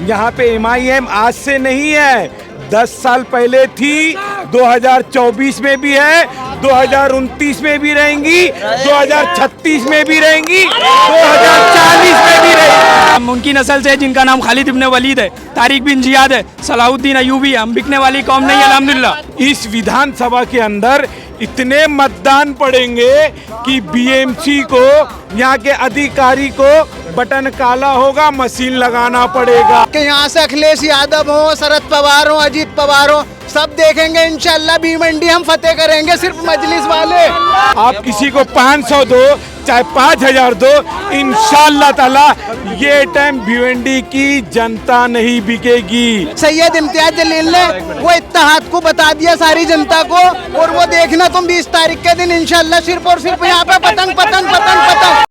यहाँ पे MIM आज से नहीं है, 10 साल पहले थी, 2024 में भी है, 2029 में भी रहेंगी, 2036 में भी रहेंगी, 2040 में भी रहेंगी। हम उनकी नस्ल से जिनका नाम खालिद इब्न वलीद है, तारिक बिन जियाद है, सलाहुद्दीन अयूबी है। हम बिकने वाली कौम नहीं, अल्हम्दुलिल्लाह। इस विधानसभा के अंदर इतने मतदान पड़ेंगे कि BMC को, यहाँ के अधिकारी को बटन काला होगा, मशीन लगाना पड़ेगा। कि यहाँ से अखिलेश यादव हो, शरद पवार हो, अजीत पवार हो, सब देखेंगे इंशाल्लाह। भिवंडी हम फतेह करेंगे, सिर्फ मजलिस वाले। आप किसी को 500 दो, चाहे 5000 दो, इंशाल्लाह ताला ये टाइम भिवंडी की जनता नहीं बिकेगी। सैयद इम्तियाज जलील ने वो इत्तेहाद को बता दिया सारी जनता को, और वो देखना तुम 20 तारीख के दिन इंशाल्लाह सिर्फ और सिर्फ यहाँ पे पतंग पतंग पतंग पतंग।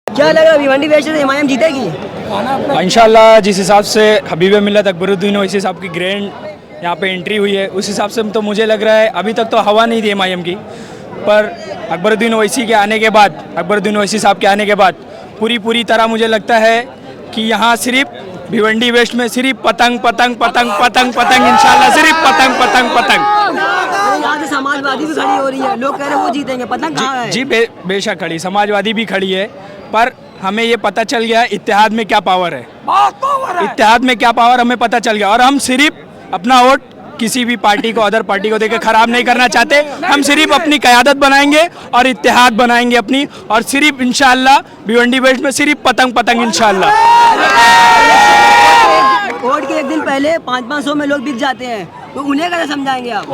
क्या लग रहा है भिवंडी वेस्ट से MIM जीतेगी? इंशाल्लाह जिस हिसाब से हबीब मिल्लत अकबरुद्दीन ओवैसी साहब की ग्रैंड यहाँ पे एंट्री हुई है, उस हिसाब से तो मुझे लग रहा है अभी तक तो हवा नहीं थी MIM की, पर अकबरुद्दीन ओवैसी के आने के बाद, अकबरुद्दीन ओवैसी साहब के आने के बाद पूरी तरह मुझे लगता है कि यहाँ सिर्फ भिवंडी वेस्ट में सिर्फ पतंग पतंग पतंग पतंग पतंग इंशाल्लाह सिर्फ पतंग पतंग पतंग। यहाँ से समाजवादी भी खड़ी हो रही है, लोग कह रहे हैं वो जीतेंगे, पतंग कहाँ है? जी बेशक खड़ी, समाजवादी भी खड़ी है, पर हमें ये पता चल गया इत्तेहाद में क्या पावर है। इत्तेहाद में क्या पावर हमें पता चल गया, और हम सिर्फ अपना वोट किसी भी पार्टी को, अदर पार्टी को देकर खराब नहीं करना चाहते। हम सिर्फ अपनी क़यादत बनाएंगे और इत्तेहाद बनाएंगे अपनी, और सिर्फ इंशाल्लाह भिवंडी वेस्ट में सिर्फ पतंग पतंग इंशाल्लाह। वोट के एक दिन पहले 500 में लोग बिक जाते हैं, तो उन्हें कैसे समझाएंगे आप?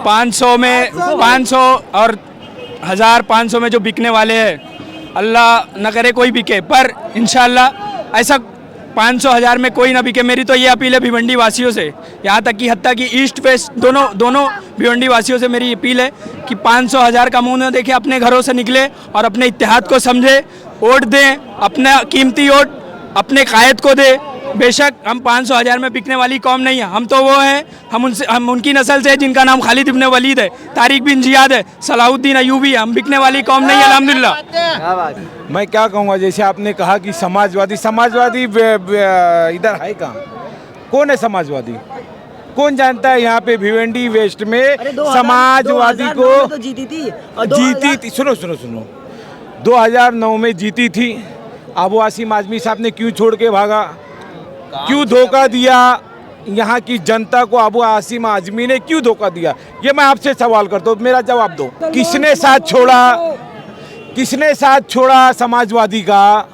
500 में 500 और 1500 में जो बिकने वाले हैं, अल्लाह न करे कोई बिके, पर इंशाल्लाह ऐसा 500,000 में कोई ना बिके। मेरी तो ये अपील है भिवंडी वासियों से, यहाँ तक कि हत्ता कि ईस्ट वेस्ट दोनों भिवंडी वासियों से मेरी अपील है कि 500,000 का मुंह न देखे, अपने घरों से निकले और अपने इत्तेहाद को समझे, वोट दें, अपना कीमती वोट अपने कायद को दे। बेशक हम 500,000 में बिकने वाली कौम नहीं है, हम तो वो हैं, हम उनकी नस्ल से जिनका नाम खालिद इब्न वलीद है, तारिक बिन जियाद है, सलाहुद्दीन अयूबी है। हम बिकने वाली कौम नहीं, अल्हम्दुलिल्लाह। मैं क्या कहूँगा, जैसे आपने कहा कि समाजवादी इधर है कहाँ, कौन है समाजवादी? कौन जानता है यहाँ पे भिवंडी वेस्ट में समाजवादी को? तो जीती थी। सुनो 2009 में जीती थी। अबू आसिम आजमी साहब ने क्यों छोड़ के भागा, क्यों धोखा दिया यहाँ की जनता को? अबू आसिम आजमी ने क्यों धोखा दिया, ये मैं आपसे सवाल करता हूँ, मेरा जवाब दो। किसने साथ छोड़ा समाजवादी का?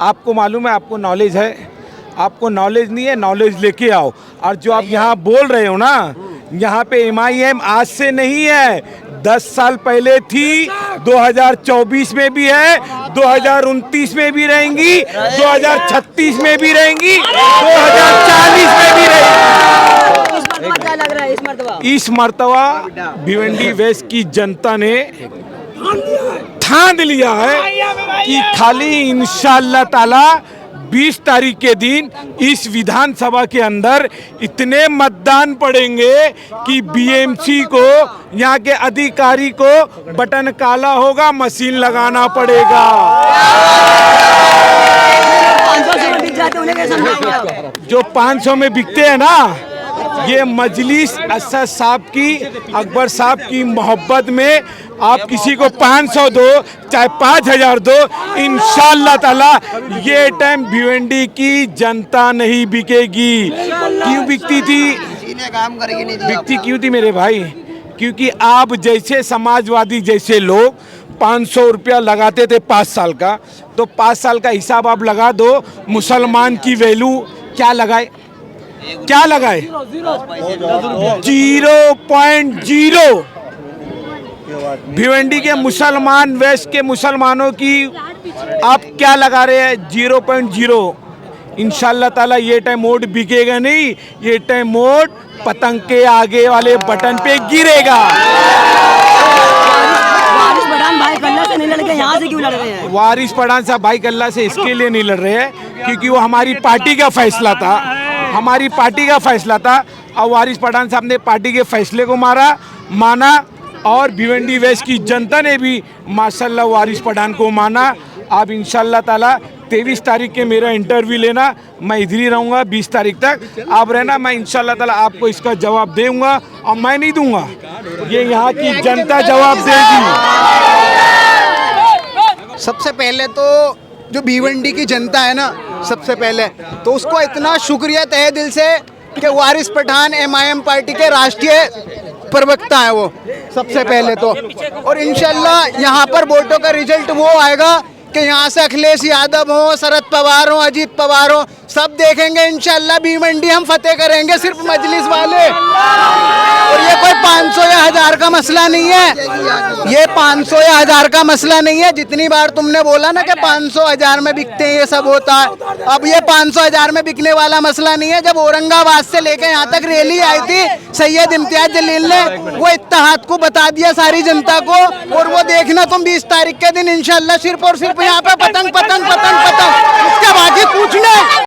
आपको मालूम है, आपको नॉलेज है? आपको नॉलेज नहीं है, नॉलेज लेके आओ। और जो आप यहाँ बोल रहे हो ना, यहाँ पे MIM आज से नहीं है, 10 साल पहले थी, 2024 में भी है, 2029 में भी रहेंगी, 2036 में भी रहेंगी, 2040 में भी रहेंगी। क्या लग रहा है इस मर्तबा भिवंडी वेस्ट की जनता ने ठान लिया है कि खाली इंशाअल्लाह ताला 20 तारीख के दिन इस विधानसभा के अंदर इतने मतदान पड़ेंगे कि BMC को, यहाँ के अधिकारी को बटन काला होगा, मशीन लगाना पड़ेगा। 500 से बिक जाते, उन्हें कैसे समझाएंगे आप? जो 500 में बिकते हैं ना, ये मजलिस असद साहब की, अकबर साहब की मोहब्बत में आप किसी को 500 दो, चाहे 5000 दो, इंशाअल्लाह ताला ये टाइम भिवंडी की जनता नहीं बिकेगी। क्यों बिकती थी? बिकती क्यों थी मेरे भाई? क्योंकि आप जैसे समाजवादी जैसे लोग 500 रुपया लगाते थे 5 साल का, तो 5 साल का हिसाब आप लगा दो, मुसलमान की वैल्यू क्या लगाए? 0.0। भिवंडी के मुसलमान, वेस्ट के मुसलमानों की आप क्या लगा रहे हैं? 0.0। इंशाल्लाह ताला ये टाइम वोट बिकेगा नहीं, ये टाइम वोट पतंग के आगे वाले बटन पे गिरेगा। वारिस पठान भाई कल्ला से नहीं लड़ के यहाँ से क्यों लड़ रहे हैं? वारिस पठान साहब भाई कल्ला से इसके लिए नहीं लड़ रहे हैं क्योंकि वो हमारी पार्टी का फैसला था, हमारी पार्टी का फैसला था। और वारिस पठान साहब ने पार्टी के फैसले को माना, और भिवंडी वेस्ट की जनता ने भी माशाल्लाह वारिस पठान को माना। अब इंशाल्लाह ताला 23 तारीख के मेरा इंटरव्यू लेना, मैं इधर ही रहूँगा 20 तारीख तक। आप रहना, मैं इंशाल्लाह ताला आपको इसका जवाब दूंगा, और मैं नहीं दूंगा, ये यहाँ की जनता जवाब देगी। सबसे पहले तो जो भिवंडी की जनता है ना, सबसे पहले तो उसको इतना शुक्रिया तहे दिल से कि वारिस पठान MIM पार्टी के राष्ट्रीय प्रवक्ता है वो, सबसे पहले तो। और इंशाल्लाह यहाँ पर वोटों का रिजल्ट वो आएगा कि यहाँ से अखिलेश यादव हो, शरद पवार हो, अजीत पवार हो, सब देखेंगे इंशाल्लाह भिवंडी हम फतेह करेंगे, सिर्फ मजलिस वाले। और ये कोई 500 या 1000 का मसला नहीं है, ये 500 या 1000 का मसला नहीं है। जितनी बार तुमने बोला ना कि 500 1000 में बिकते हैं, ये सब होता है, अब ये 500 1000 में बिकने वाला मसला नहीं है। जब औरंगाबाद से लेकर यहाँ तक रैली आई थी सैयद इम्तियाज जलील ने, वो इत्तेहाद को बता दिया सारी जनता को। और वो देखना तुम 20 तारीख के दिन इंशाल्लाह सिर्फ और सिर्फ यहाँ पे पतंग पतंग पतंग पतंग, इसके बाकी कुछ नहीं।